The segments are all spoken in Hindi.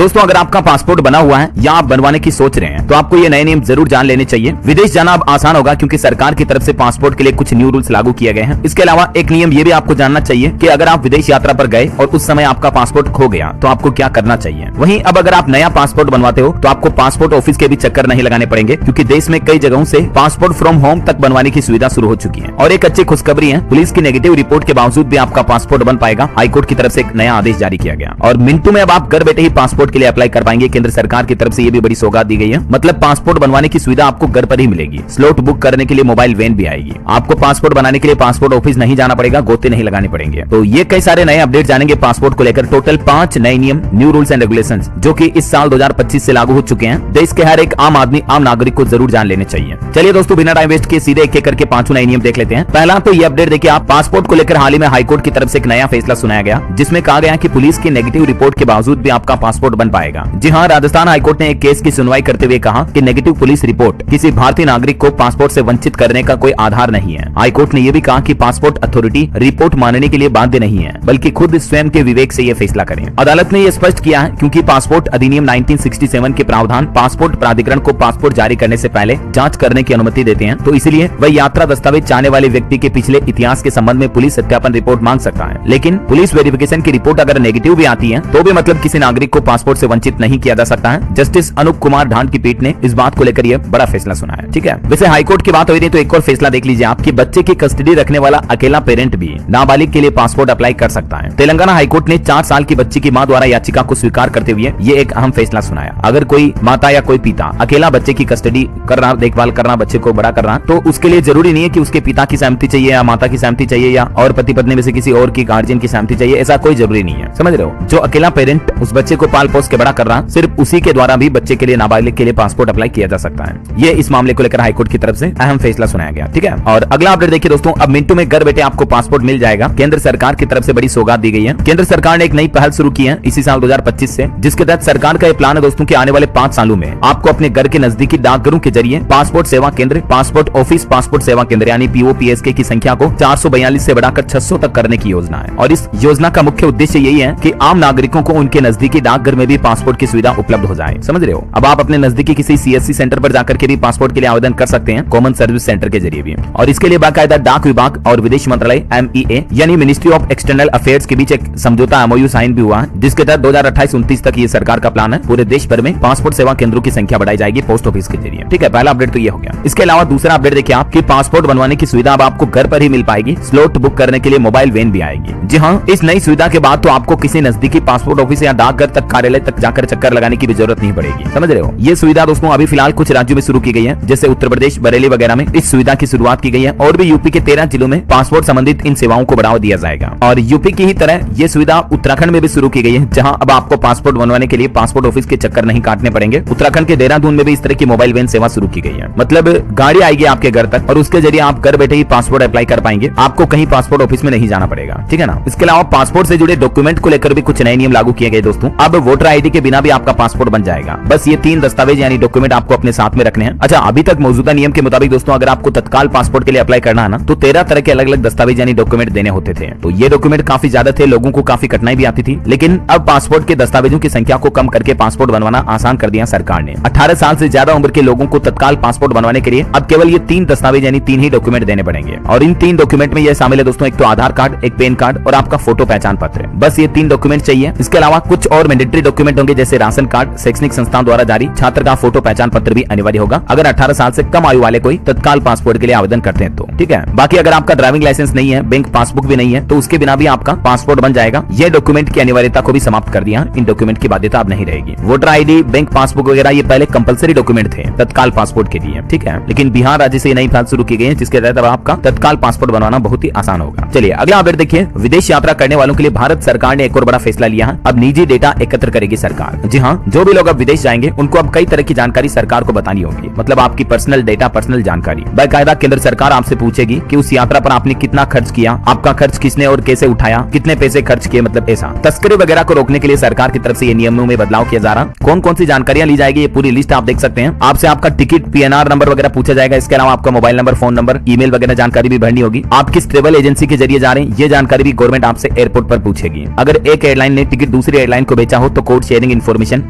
दोस्तों अगर आपका पासपोर्ट बना हुआ है या आप बनवाने की सोच रहे हैं तो आपको ये नए नियम जरूर जान लेने चाहिए। विदेश जाना अब आसान होगा क्योंकि सरकार की तरफ से पासपोर्ट के लिए कुछ न्यू रूल्स लागू किए गए हैं। इसके अलावा एक नियम ये भी आपको जानना चाहिए कि अगर आप विदेश यात्रा पर गए और उस समय आपका पासपोर्ट खो गया तो आपको क्या करना चाहिए। वहीं अब अगर आप नया पासपोर्ट बनवाते हो तो आपको पासपोर्ट ऑफिस के भी चक्कर नहीं लगाने पड़ेंगे क्योंकि देश में कई जगहों से पासपोर्ट फ्रॉम होम तक बनवाने की सुविधा शुरू हो चुकी है। और एक अच्छी खुशखबरी है, पुलिस की नेगेटिव रिपोर्ट के बावजूद भी आपका पासपोर्ट बन पाएगा। हाईकोर्ट की तरफ से एक नया आदेश जारी किया गया और मिनटों में अब आप घर बैठे ही पासपोर्ट के लिए अप्लाई कर पाएंगे। केंद्र सरकार की तरफ से ये भी बड़ी सौगात दी गई है, मतलब पासपोर्ट बनवाने की सुविधा आपको घर पर ही मिलेगी। स्लॉट बुक करने के लिए मोबाइल वैन भी आएगी। आपको पासपोर्ट बनाने के लिए पासपोर्ट ऑफिस नहीं जाना पड़ेगा, गोते नहीं लगाने पड़ेंगे। तो ये कई सारे नए अपडेट जानेंगे पासपोर्ट को लेकर। टोटल 5 नए नियम, न्यू रूल्स एंड रेगुलेशंस जो कि इस साल 2025 से लागू हो चुके हैं। देश के हर एक आम आदमी, आम नागरिक को जरूर जान लेने चाहिए। चलिए दोस्तों बिना टाइम वेस्ट किए सीधे एक एक करके 5 नए नियम देख लेते हैं। पहला तो ये अपडेट देखिए आप, पासपोर्ट को लेकर हाल ही में हाईकोर्ट की तरफ से एक नया फैसला सुनाया गया जिसमें कहा गया कि पुलिस की नेगेटिव रिपोर्ट के बावजूद भी आपका पासपोर्ट बन पाएगा। जी हाँ, राजस्थान हाईकोर्ट ने एक केस की सुनवाई करते हुए कहा कि नेगेटिव पुलिस रिपोर्ट किसी भारतीय नागरिक को पासपोर्ट से वंचित करने का कोई आधार नहीं है। हाईकोर्ट ने यह भी कहा कि पासपोर्ट अथॉरिटी रिपोर्ट मानने के लिए बाध्य नहीं है, बल्कि खुद स्वयं के विवेक से यह फैसला करें। अदालत ने यह स्पष्ट किया है क्योंकि पासपोर्ट अधिनियम 1967 के प्रावधान पासपोर्ट प्राधिकरण को पासपोर्ट जारी करने से पहले जांच करने की अनुमति देते हैं, तो इसलिए वह यात्रा दस्तावेज चाहने वाले व्यक्ति के पिछले इतिहास के संबंध में पुलिस सत्यापन रिपोर्ट मांग सकता है। लेकिन पुलिस वेरिफिकेशन की रिपोर्ट अगर नेगेटिव भी आती है तो भी मतलब किसी नागरिक को पासपोर्ट से वंचित नहीं किया जा सकता है। जस्टिस अनूप कुमार ढांड की पीठ ने इस बात को लेकर यह बड़ा फैसला सुना है। ठीक है, वैसे हाईकोर्ट की बात हो रही है तो एक और फैसला देख लीजिए, आपके बच्चे की कस्टडी रखने वाला अकेला पेरेंट भी नाबालिग के लिए पासपोर्ट अप्लाई कर सकता है। तेलंगाना हाईकोर्ट ने 4 साल की बच्ची की मां द्वारा याचिका को स्वीकार करते हुए ये एक अहम फैसला सुनाया। अगर कोई माता या कोई पिता अकेला बच्चे की कस्टडी कर रहा, देखभाल करना, बच्चे को बड़ा कर रहा, तो उसके लिए जरूरी नहीं है कि उसके पिता की सहमति चाहिए या माता की सहमति चाहिए या और पति पत्नी में से किसी और की गार्जियन की सहमति चाहिए, ऐसा कोई जरूरी नहीं है। समझ रहे हो? जो अकेला पेरेंट उस बच्चे को पाल पोस के बड़ा कर रहा, सिर्फ उसी के द्वारा भी बच्चे के लिए, नाबालिग के लिए पासपोर्ट अप्लाई किया जा सकता है। ये इस मामले को लेकर हाईकोर्ट की तरफ से अहम फैसला सुनाया गया। ठीक है, और अगला अपडेट देखिए दोस्तों, अब मिनटों में घर बैठे आपको पासपोर्ट मिल जाएगा। केंद्र सरकार की तरफ से बड़ी सौगात दी गई है। केंद्र सरकार ने एक नई पहल शुरू की है इसी साल 2025 से, जिसके तहत सरकार का यह प्लान है दोस्तों कि आने वाले 5 सालों में आपको अपने घर के नजदीकी डाकघरों के जरिए पासपोर्ट सेवा केंद्र, पासपोर्ट ऑफिस, पासपोर्ट सेवा केंद्र यानी POPSK की संख्या को 442 से बढ़ाकर 600 तक करने की योजना है। और इस योजना का मुख्य उद्देश्य यही है कि आम नागरिकों को उनके नजदीकी डाकघर में भी पासपोर्ट की सुविधा उपलब्ध हो जाए। समझ रहे हो? अब आप अपने नजदीकी किसी CSC सेंटर पर जाकर के भी पासपोर्ट के लिए आवेदन कर सकते हैं, कॉमन सर्विस सेंटर के जरिए भी। और इसके लिए बाकायदा डाक विभाग और विदेश मंत्रालय MEA यानी मिनिस्ट्री ऑफ एक्सटर्नल अफेयर्स के बीच एक समझौता MOU साइन भी हुआ है, जिसके तहत 2028-29 तक ये सरकार का प्लान है। पूरे देश भर में पासपोर्ट सेवा केंद्रों की संख्या बढ़ाई जाएगी पोस्ट ऑफिस के जरिए। ठीक है, पहला अपडेट तो ये हो गया। इसके अलावा दूसरा अपडेट देखिए आपकी, पासपोर्ट बनवाने की सुविधा अब आपको घर पर ही मिल पाएगी। स्लॉट बुक करने के लिए मोबाइल वैन भी आएगी। जी हाँ, इस नई सुविधा के बाद तो आपको किसी नजदीकी पासपोर्ट ऑफिस या डाकघर तक, कार्यालय तक जाकर चक्कर लगाने की भी जरूरत नहीं पड़ेगी। समझ रहे हो? ये सुविधा दोस्तों अभी फिलहाल कुछ राज्यों में शुरू की गई है, जैसे उत्तर प्रदेश, बरेली वगैरह में इस सुविधा की शुरुआत की गई है। और भी यूपी के 13 जिलों में पासपोर्ट संबंधित इन सेवाओं को बढ़ावा दिया जाएगा। और यूपी की ही तरह ये सुविधा उत्तराखंड में भी शुरू की गई है, जहां अब आपको पासपोर्ट बनवाने के लिए पासपोर्ट ऑफिस के चक्कर नहीं काटने पड़ेंगे। उत्तराखंड के देहरादून में भी इस तरह की मोबाइल वैन सेवा शुरू की गई है। मतलब गाड़ी आएगी आपके घर तक और उसके जरिए आप घर बैठे ही पासपोर्ट अप्लाई कर पाएंगे। आपको कहीं पासपोर्ट ऑफिस में नहीं जाना पड़ेगा। ठीक है ना? इसके अलावा पासपोर्ट से जुड़े डॉक्यूमेंट को लेकर भी कुछ नए नियम लागू किए गए दोस्तों। अब वोटर ID के बिना भी आपका पासपोर्ट बन जाएगा। बस ये 3 दस्तावेज यानी डॉक्यूमेंट आपको अपने साथ में रखने हैं। अच्छा, अभी तक मौजूदा नियम के मुताबिक दोस्तों अगर आपको तत्काल पासपोर्ट के लिए अप्लाई करना है ना, तो 13 तरह के अलग अलग दस्तावेज यानी डॉक्यूमेंट देने होते थे। तो ये डॉक्यूमेंट काफी ज्यादा थे, लोगों को काफी कठिनाई भी आती थी। लेकिन अब पासपोर्ट के दस्तावेजों की संख्या को कम करके पासपोर्ट बनवाना आसान कर दिया सरकार ने। 18 साल से ज्यादा उम्र के लोगों को तत्काल पासपोर्ट बनवाने के लिए अब केवल ये 3 दस्तावेज यानी 3 ही डॉक्यूमेंट देने पड़ेंगे। और इन 3 डॉक्यूमेंट में ये शामिल है दोस्तों, एक तो आधार कार्ड, एक पैन कार्ड और आपका फोटो पहचान पत्र। बस ये 3 डॉक्यूमेंट चाहिए। इसके अलावा कुछ और मैंडेटरी डॉक्यूमेंट होंगे, जैसे राशन कार्ड, शैक्षणिक संस्थान द्वारा जारी छात्र का फोटो पहचान पत्र भी अनिवार्य होगा अगर 18 साल से कम आयु वाले कोई तत्काल पासपोर्ट के लिए आवेदन करते हैं तो। ठीक है, बाकी अगर आपका ड्राइविंग लाइसेंस नहीं है, बैंक पासबुक भी नहीं है, तो उसके बिना भी आपका पासपोर्ट बन जाएगा। ये डॉक्यूमेंट की अनिवार्यता को भी समाप्त कर दिया। इन डॉक्यूमेंट की बाध्यता अब नहीं रहेगी। वोटर ID, बैंक पासबुक वगैरह ये पहले कंपलसरी डॉक्यूमेंट थे तत्काल पासपोर्ट के लिए। ठीक है, लेकिन बिहार राज्य से नई पहल शुरू की गई है, जिसके तहत अब आपका तत्काल पासपोर्ट बनवाना बहुत ही आसान होगा। चलिए अगला अपडेट देखिए, विदेश यात्रा करने वालों के लिए भारत सरकार ने एक और बड़ा फैसला लिया है। अब निजी डेटा एकत्र करेगी सरकार। जी हाँ, जो भी लोग अब विदेश जाएंगे उनको अब कई तरह की जानकारी सरकार को बतानी होगी। मतलब आपकी पर्सनल डेटा, पर्सनल जानकारी बाकायदा केंद्र सरकार आपसे पूछेगी कि उस यात्रा पर आपने कितना खर्च किया, आपका खर्च किसने और कैसे उठाया, कितने पैसे खर्च किए। मतलब ऐसा तस्करी वगैरह को रोकने के लिए सरकार की तरफ से ये नियमों में बदलाव किया जा रहा। कौन कौन सी जानकारियां ली जाएगी, ये पूरी लिस्ट आप देख सकते हैं। आपसे आपका टिकट, PNR नंबर वगैरह पूछा जाएगा। इसके अलावा आपका mobile number, phone number, email वगैरह जानकारी भी भरनी होगी। आप किस ट्रेवल एजेंसी के जरिए जा रहे हैं, ये जानकारी भी गवर्नमेंट आपसे एयरपोर्ट पर पूछेगी। अगर एक एयरलाइन ने टिकट दूसरी एयरलाइन को बेचा हो तो कोड शेयरिंग इन्फॉर्मेशन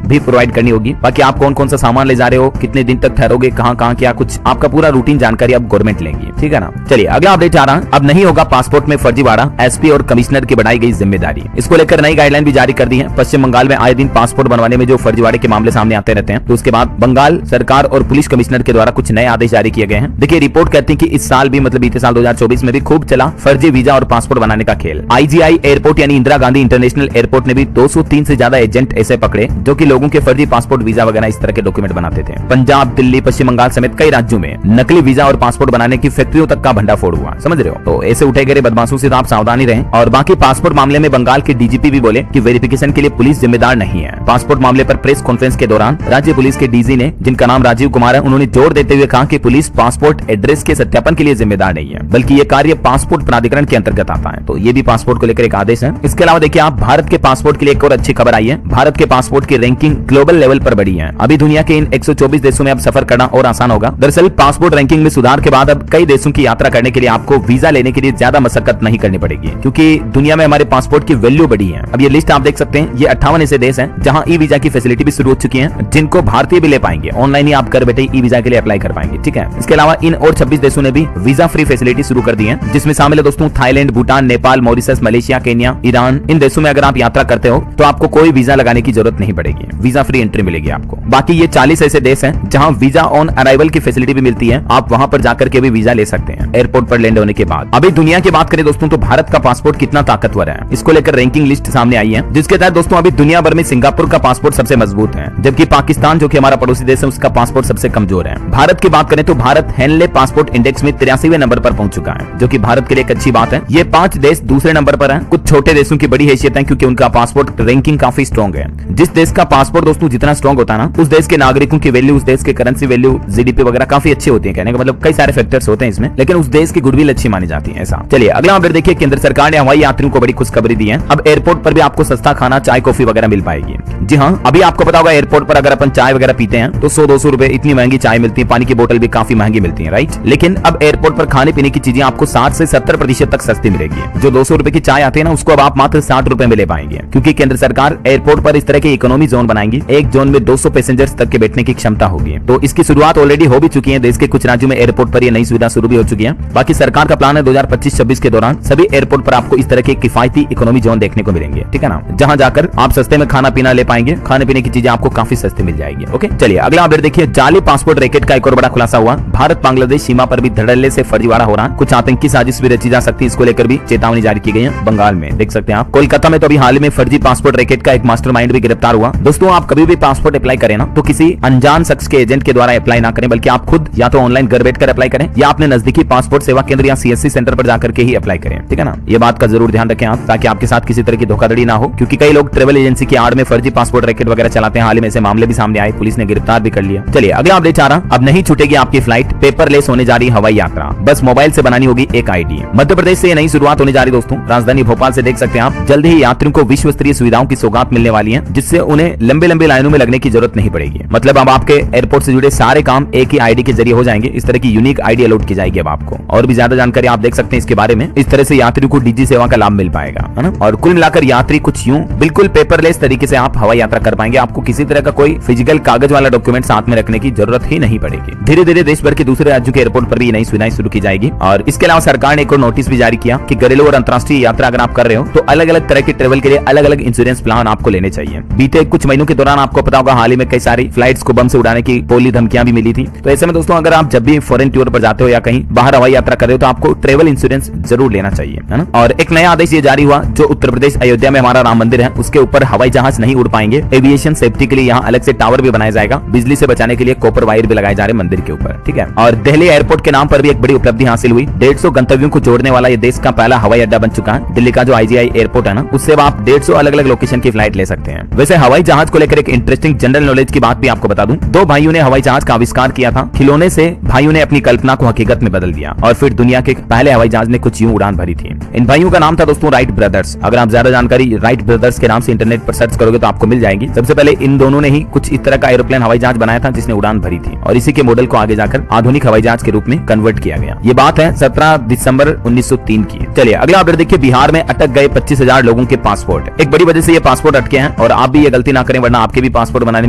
भी प्रोवाइड करनी होगी। बाकी आप कौन कौन सा सामान ले जा रहे हो, कितने दिन तक ठहरोगे, कहाँ कहाँ क्या कुछ आपका पूरा रूटीन जानकारी अब गवर्नमेंट लेंगी, ठीक है ना। चलिए अगला अपडेट आ रहा है, अब नहीं होगा पासपोर्ट में फर्जीवाड़ा, एसपी और कमिश्नर की बढ़ाई गई जिम्मेदारी। इसको लेकर नई गाइडलाइन भी जारी कर दी है। पश्चिम बंगाल में आए दिन पासपोर्ट बनवाने में जो फर्जीवाड़े के मामले सामने आते रहते हैं, तो उसके बाद बंगाल सरकार और पुलिस कमिश्नर के द्वारा कुछ नए आदेश जारी किए गए हैं। देखिए रिपोर्ट कहती है कि इस साल भी मतलब बीते साल 2024 में भी खूब चला फर्जी वीजा और पासपोर्ट बनाने का खेल। आईजीआई एयरपोर्ट यानी इंदिरा गांधी इंटरनेशनल एयरपोर्ट ने भी 203 से ज्यादा एजेंट ऐसे पकड़े जो कि लोगों के फर्जी पासपोर्ट वीजा वगैरह इस तरह के डॉक्यूमेंट बनाते थे। पंजाब, दिल्ली, पश्चिम बंगाल समेत कई राज्यों में नकली वीजा और पासपोर्ट बनाने की फैक्ट्रियों तक का भंडाफोड़ हुआ, समझ रहे हो। तो ऐसे उठे गए बदमाशों से तो आप सावधानी रहें। और बाकी पासपोर्ट मामले में बंगाल के डीजीपी भी बोले कि वेरिफिकेशन के लिए पुलिस जिम्मेदार नहीं है। पासपोर्ट मामले पर प्रेस कॉन्फ्रेंस के दौरान राज्य पुलिस के डीजी ने, जिनका नाम राजीव कुमार है, उन्होंने जोर देते हुए कहा कि पुलिस पासपोर्ट एड्रेस के सत्यापन के लिए जिम्मेदार नहीं है, बल्कि ये कार्य पासपोर्ट प्राधिकरण के अंतर्गत आता है। तो ये भी पासपोर्ट को लेकर एक आदेश है। इसके अलावा देखिए आप भारत के पासपोर्ट के लिए एक और अच्छी खबर आई है। भारत के पासपोर्ट की रैंकिंग ग्लोबल लेवल पर बढ़ी है। अभी दुनिया के इन 124 देशों में अब सफर करना और आसान होगा। दरअसल पासपोर्ट रैंकिंग में सुधार के बाद अब कई देशों की यात्रा करने के लिए आपको वीजा लेने के लिए ज्यादा मशक्कत नहीं करनी पड़ेगी, क्योंकि दुनिया में हमारे पासपोर्ट की वैल्यू बढ़ी है। अब ये लिस्ट आप देख सकते हैं, ये 58 ऐसे देश हैं जहां ई वीजा की फैसिलिटी भी शुरू हो चुकी है, जिनको भारतीय भी ले पाएंगे। ऑनलाइन ही आप घर बैठे ई वीजा के लिए अप्लाई कर पाएंगे, ठीक है। इसके अलावा इन और 26 देशों ने भी वीजा फ्री फैसिलिटी शुरू कर दी है, जिसमें शामिल है दोस्तों Thailand, Bhutan, Nepal, Mauritius, Malaysia, Kenya, Iran. इन देशों में अगर आप यात्रा करते हो तो आपको कोई वीजा लगाने की जरूरत नहीं पड़ेगी, वीजा फ्री एंट्री मिलेगी आपको। बाकी ये 40 ऐसे देश हैं जहां वीजा ऑन अराइवल की फैसिलिटी भी मिलती है, आप वहां पर जाकर के भी वीजा ले सकते हैं एयरपोर्ट पर लैंड होने के बाद। अभी दुनिया की बात करें दोस्तों तो भारत का पासपोर्ट कितना ताकतवर है, इसको लेकर रैंकिंग लिस्ट सामने आई है, जिसके तहत दोस्तों अभी दुनिया भर में सिंगापुर का पासपोर्ट सबसे मजबूत है, जबकि पाकिस्तान जो कि हमारा पड़ोसी देश है उसका पासपोर्ट सबसे कमजोर है। भारत की बात करें तो भारत हेनले पासपोर्ट इंडेक्स में 83वें नंबर पर पहुंच चुका है, जो कि भारत के लिए एक अच्छी बात है। ये 5 देश दूसरे नंबर पर हैं। कुछ छोटे देशों की बड़ी हैसियत है क्योंकि उनका पासपोर्ट रैंकिंग काफी स्ट्रॉन्ग है। जिस देश का पासपोर्ट दोस्तों जितना स्ट्रॉन्ग होता है ना, उस देश के नागरिकों की वैल्यू, उस देश के करेंसी वैल्यू, जीडीपी वगैरह काफी अच्छी होती है। कहने का मतलब कई सारे फैक्टर्स होते हैं इसमें, लेकिन उस देश की गुडविल अच्छी मानी जाती है ऐसा। चलिए अगला अपडेट देखिए, केंद्र सरकार ने हवाई यात्रियों को बड़ी खुशखबरी दी है। अब एयरपोर्ट पर भी आपको सस्ता खाना, चाय, कॉफी वगैरह मिल पाएगी। जी हाँ, अभी आपको पता होगा एयरपोर्ट पर अगर अपन चाय वगैरह पीते हैं तो 100-200 रुपए इतनी महंगी चाय मिलती है, पानी की बोतल भी काफी महंगी मिलती है, राइट। लेकिन अब एयरपोर्ट पर खाने पीने की चीजें आपको 60 से 70% तक सस्ती मिलेगी। जो 200 रुपए की चाय आती है ना, उसको अब आप मात्र 60 रुपए में ले पाएंगे, क्योंकि केंद्र सरकार एयरपोर्ट पर इस तरह के इकोनॉमी जोन बनाएंगी। एक जोन में 200 पैसेंजर्स तक के बैठने की क्षमता होगी। तो इसकी शुरुआत ऑलरेडी हो भी चुकी है। देश के कुछ राज्यों में एयरपोर्ट पर ये नई सुविधा शुरू भी हो चुकी है। बाकी सरकार का प्लान है 2025-26 के दौरान सभी एयरपोर्ट पर आपको इस तरह के किफायती इकोनॉमी जोन देखने को मिलेंगे, ठीक है ना, जहां जाकर आप सस्ते में खाना पीना ले पाएंगे, खाने पीने की चीजें आपको काफी सस्ती मिल जाएगी। ओके, चलिए अगला अपडेट देखिए, जाली पासपोर्ट रैकेट का एक और बड़ा खुलासा हुआ। भारत बांग्लादेश सीमा पर भी धड़ल्ले से फर्जीवाड़ा हो रहा है। कुछ आतंकी साजिश भी रची जा सकती है, इसको लेकर भी चेतावनी जारी की गई है। बंगाल में देख सकते हैं आप। कोलकाता में तो अभी हाल में फर्जी पासपोर्ट रैकेट का एक मास्टरमाइंड भी गिरफ्तार हुआ। दोस्तों आप कभी भी पासपोर्ट अप्लाई करें ना, तो किसी अनजान शख्स के एजेंट के द्वारा अप्लाई ना करें, बल्कि आप खुद या तो ऑनलाइन घर बैठकर अप्लाई करें या अपने नजदीकी पासपोर्ट सेवा केंद्र या सीएससी सेंटर पर जाकर के ही अप्लाई करें, ठीक है ना। ये बात का जरूर ध्यान रखें आप, ताकि आपके साथ किसी तरह की धोखाधड़ी ना हो, क्योंकि कई लोग ट्रेवल एजेंसी की आड़ में फर्जी पासपोर्ट रैकेट वगैरह चलाते हैं। हाल में ऐसे मामले भी सामने आए, पुलिस ने गिरफ्तार भी कर लिया। चलिए अगला अपडेट आ रहा, अब नहीं छूटेगी आपकी फ्लाइट, पेपरलेस होने जा रही हवाई यात्रा, बस मोबाइल से बनानी होगी एक आईडी। मध्य प्रदेश से ये नई शुरुआत होने जा रही दोस्तों। राजधानी भोपाल से देख सकते हैं आप, जल्द ही यात्रियों को विश्व स्तरीय सुविधाओं की सौगात मिलने वाली है, जिससे उन्हें लंबे लंबे लाइनों में लगने की जरूरत नहीं पड़ेगी। मतलब अब आपके एयरपोर्ट से जुड़े सारे काम एक ही आईडी के जरिए हो जाएंगे। इस तरह की यूनिक आईडी अलॉट की जाएगी अब आपको। और भी ज्यादा जानकारी आप देख सकते हैं इसके बारे में। इस तरह से यात्रियों को डिजी सेवा का लाभ मिल पाएगा, है ना। और कुल मिलाकर यात्री कुछ यूं बिल्कुल पेपरलेस तरीके से आप हवाई यात्रा कर पाएंगे। आपको किसी तरह का कोई फिजिकल कागज वाला डॉक्यूमेंट साथ में रखने की जरूरत ही नहीं पड़ेगी। धीरे धीरे देश भर के दूसरे राज्यों के एयरपोर्ट पर भी नई सुविधाएं शुरू की जाएगी। और इसके अलावा सरकार ने एक और नोटिस भी जारी किया कि घरेलू और अंतर्राष्ट्रीय यात्रा अगर आप कर रहे हो तो अलग अलग तरह के ट्रेवल के लिए अलग अलग इंश्योरेंस प्लान आपको लेने चाहिए। बीते कुछ महीनों के दौरान आपको पता होगा हाल ही में कई सारी फ्लाइट्स को बम से उड़ाने की पोली धमकियां भी मिली थी। तो ऐसे में दोस्तों अगर आप जब भी फॉरेन टूर पर जाते हो या कहीं बाहर हवाई यात्रा कर रहे हो तो आपको ट्रेवल इंश्योरेंस जरूर लेना चाहिए, है ना। और एक नया आदेश ये जारी हुआ, जो उत्तर प्रदेश अयोध्या में हमारा राम मंदिर है उसके ऊपर हवाई जहाज नहीं उड़ पाएंगे। एविएशन सेफ्टी के लिए यहाँ अलग से टावर भी बनाया जाएगा। बिजली से बचाने के लिए कॉपर वायर भी लगाए जा रहे मंदिर के ऊपर, ठीक है। और दिल्ली एयरपोर्ट के नाम पर भी एक बड़ी उपलब्धि हासिल हुई। 150 गंतव्यों को जोड़ने वाला ये देश का पहला हवाई अड्डा बन चुका है। दिल्ली का जो आईजीआई एयरपोर्ट है ना, उससे आप 150 अलग अलग लोकेशन की फ्लाइट ले सकते हैं। वैसे हवाई जहाज को लेकर एक इंटरेस्टिंग जनरल नॉलेज की बात भी आपको बता दूं। 2 भाइयों ने हवाई जहाज का आविष्कार किया था। खिलौने से भाइयों ने अपनी कल्पना को हकीकत में बदल दिया और फिर दुनिया के पहले हवाई जहाज ने कुछ यूं उड़ान भरी थी। इन भाइयों का नाम था दोस्तों राइट ब्रदर्स। अगर आप ज्यादा जानकारी राइट ब्रदर्स के नाम से इंटरनेट पर सर्च करोगे तो आपको मिल जाएगी। सबसे पहले इन दोनों ने ही कुछ इस तरह का एरोप्लेन हवाई जहाज बनाया था जिसने उड़ान भरी थी और इसी के मॉडल को आगे जाकर आधुनिक हवाई जहाज के रूप में कन्वर्ट किया गया। ये बात है 17 दिसंबर 1903 की। चलिए अगला अपडेट देखिए, बिहार में अटक गए 25,000 लोगों के पासपोर्ट। एक बड़ी वजह से ये पासपोर्ट अटके हैं हैं और आप भी ये गलती ना करें, वरना आपके भी पासपोर्ट बनाने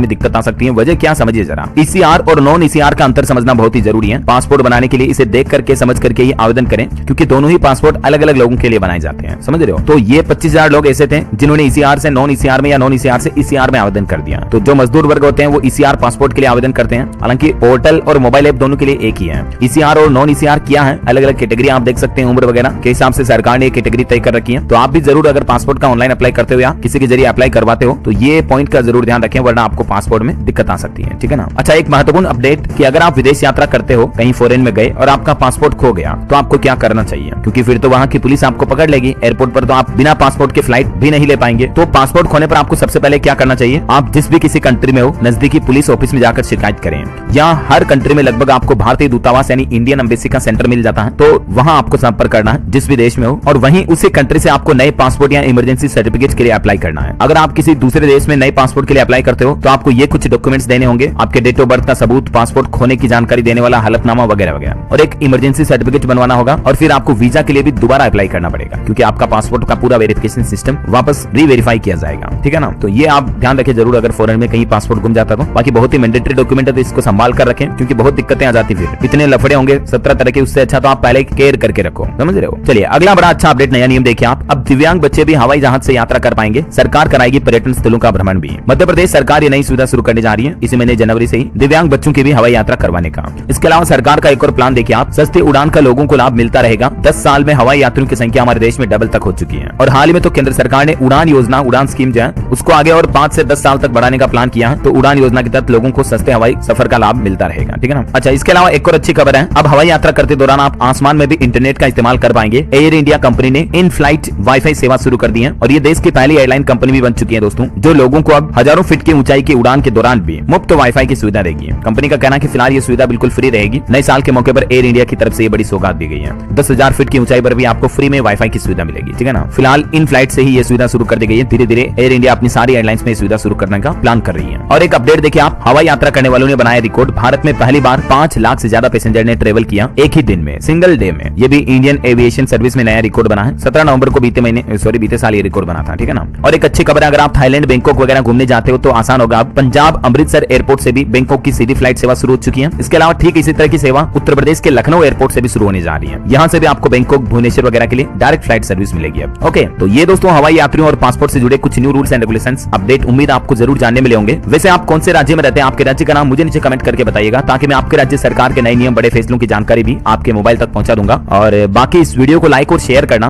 में दिक्कत आ सकती है। वजह क्या समझिए जरा। ईसीआर और नॉन ईसीआर का अंतर समझना बहुत ही जरूरी है। पासपोर्ट बनाने के लिए इसे देख करके समझ करके ही आवेदन करें, क्योंकि दोनों ही पासपोर्ट अलग अलग लोगों के लिए बनाए जाते हैं, समझ रहे हो। तो ये 25,000 लोग ऐसे थे जिन्होंने ईसीआर से नॉन ईसीआर में या नॉन ईसीआर से ईसीआर में आवेदन कर दिया। तो जो मजदूर वर्ग होते हैं वो ईसीआर पासपोर्ट के लिए आवेदन करते हैं। हालांकि पोर्टल और मोबाइल ऐप दोनों के लिए एक ही है। ईसीआर और नॉन ईसीआर क्या है, अलग अलग कैटेगरी आप देख सकते हैं, उम्र वगैरह के हिसाब से सरकार ने कैटेगरी तय कर रखी है। तो आप भी जरूर अगर पासपोर्ट का ऑनलाइन अप्लाई करते हो या किसी के जरिए अप्लाई करवाते हो तो ये पॉइंट का जरूर ध्यान रखें, वरना आपको पासपोर्ट में दिक्कत आ सकती है, ठीक है ना। अच्छा, एक महत्वपूर्ण अपडेट कि अगर आप विदेश यात्रा करते हो, कहीं फॉरेन में गए और आपका पासपोर्ट खो गया तो आपको क्या करना चाहिए, क्योंकि फिर तो वहां की पुलिस आपको पकड़ लेगी। एयरपोर्ट पर तो आप बिना पासपोर्ट के फ्लाइट भी नहीं ले पाएंगे। तो पासपोर्ट खोने पर आपको सबसे पहले क्या करना चाहिए, आप जिस भी किसी कंट्री में हो नजदीकी पुलिस ऑफिस में जाकर शिकायत करें। यहाँ हर कंट्री में लगभग आपको भारतीय दूतावास यानी इंडियन एम्बेसी का सेंटर मिल जाता है। तो वहां आपको संपर्क करना है जिस भी देश में हो, और वहीं उसी कंट्री से आपको नए पासपोर्ट या इमरजेंसी सर्टिफिकेट के लिए अप्लाई करना है। अगर आप किसी दूसरे देश में नए पासपोर्ट के लिए अप्लाई करते हो तो आपको ये कुछ डॉक्यूमेंट्स देने होंगे, आपके डेट ऑफ बर्थ का सबूत, पासपोर्ट खोने की जानकारी देने वाला हलफनामा वगैरह वगैरह, और एक इमरजेंसी सर्टिफिकेट बनवाना होगा। और फिर आपको वीजा के लिए भी दोबारा अप्लाई करना पड़ेगा, क्योंकि आपका पासपोर्ट का पूरा वेरिफिकेशन सिस्टम वापस री-वेरीफाई किया जाएगा, ठीक है ना। तो ये आप ध्यान रखें जरूर, अगर फॉरेन में कहीं पासपोर्ट गुम जाता तो। बाकी बहुत ही मैंडेटरी डॉक्यूमेंट है, तो इसको संभाल कर रखें, क्योंकि बहुत दिक्कतें आ जाती फिर इतने लफड़े होंगे 17 तरह के, उससे अच्छा तो आप पहले केयर करके रखो, समझ रहे हो। चलिए अगला बड़ा अच्छा अपडेट, नया नियम देखिए आप। अब दिव्यांग बच्चे भी हवाई जहाज से यात्रा कर पाएंगे। सरकार कराएगी पर्यटन स्थलों का भ्रमण भी। मध्य प्रदेश सरकार ये नई सुविधा शुरू करने जा रही है इसी महीने जनवरी से ही, दिव्यांग बच्चों की भी हवाई यात्रा करवाने का। इसके अलावा सरकार का एक और प्लान देखिए आप, सस्ती उड़ान का लोगों को लाभ मिलता रहेगा। 10 साल में हवाई यात्रियों की संख्या हमारे देश में डबल तक हो चुकी है। और हाल ही में तो केंद्र सरकार ने उड़ान योजना, उड़ान स्कीम जो है उसको आगे और 5 से 10 साल तक बढ़ाने का प्लान किया है। तो उड़ान योजना के तहत लोगों को सस्ते हवाई सफर का लाभ मिलता रहेगा, ठीक है ना। अच्छा, इसके अलावा एक और अच्छी खबर है, अब हवाई यात्रा करते दौरान आप आसमान में भी इंटरनेट का इस्तेमाल कर पाएंगे। एयर इंडिया कंपनी ने इन फ्लाइट वाईफाई सेवा शुरू कर दी है, और ये देश की पहली एयरलाइन कंपनी भी बन चुकी है दोस्तों, जो लोगों को अब हजारों फीट की ऊंचाई की उड़ान के दौरान भी मुफ्त वाईफाई की सुविधा देगी। कंपनी का कहना है कि फिलहाल ये सुविधा बिल्कुल फ्री रहेगी। नए साल के मौके पर एयर इंडिया की तरफ से ये बड़ी सौगात दी गई है। 10,000 फीट की ऊंचाई पर भी आपको फ्री में वाईफाई की सुविधा मिलेगी, ठीक है ना। फिलहाल इन फ्लाइट से ही ये सुविधा शुरू कर दी गई है। धीरे धीरे एयर इंडिया अपनी सारी एयरलाइंस में सुविधा शुरू करने का प्लान कर रही है। और एक अपडेट देखिए आप, हवाई यात्रा करने वालों ने बनाया रिकॉर्ड। भारत में पहली बार 5 लाख से ज्यादा पैसेंजर ने ट्रेवल किया एक ही दिन में, सिंगल डे में। ये भी इंडियन एविएशन सर्विस में नया रिकॉर्ड बना है। 17 नवंबर को बीते साल ये रिकॉर्ड बना था, ठीक है ना। और एक अच्छी खबर है, अगर आप थाईलैंड, बैंकॉक वगैरह घूमने जाते हो तो आसान होगा। पंजाब अमृतसर एयरपोर्ट से भी बैंकॉक की सीधी फ्लाइट सेवा शुरू हो चुकी है। इसके अलावा ठीक इसी तरह की सेवा उत्तर प्रदेश के लखनऊ एयरपोर्ट से भी शुरू होने जा रही है। यहाँ से भी आपको बैंकॉक, भुवनेश्वर वगैरह के लिए डायरेक्ट फ्लाइट सर्विस मिलेगी अब। ओके, तो ये दोस्तों हवाई यात्रियों और पासपोर्ट से जुड़े कुछ new rules and regulations update उम्मीद आपको जरूर जानने मिले होंगे। वैसे आप कौन से राज्य में रहते हैं, आपके राज्य का नाम मुझे नीचे कमेंट करके बताइएगा, ताकि मैं आपके राज्य सरकार के नए नियम, बड़े फैसलों की जानकारी भी आपके मोबाइल तक पहुंचा दूंगा। और बाकी इस वीडियो को लाइक और शेयर करना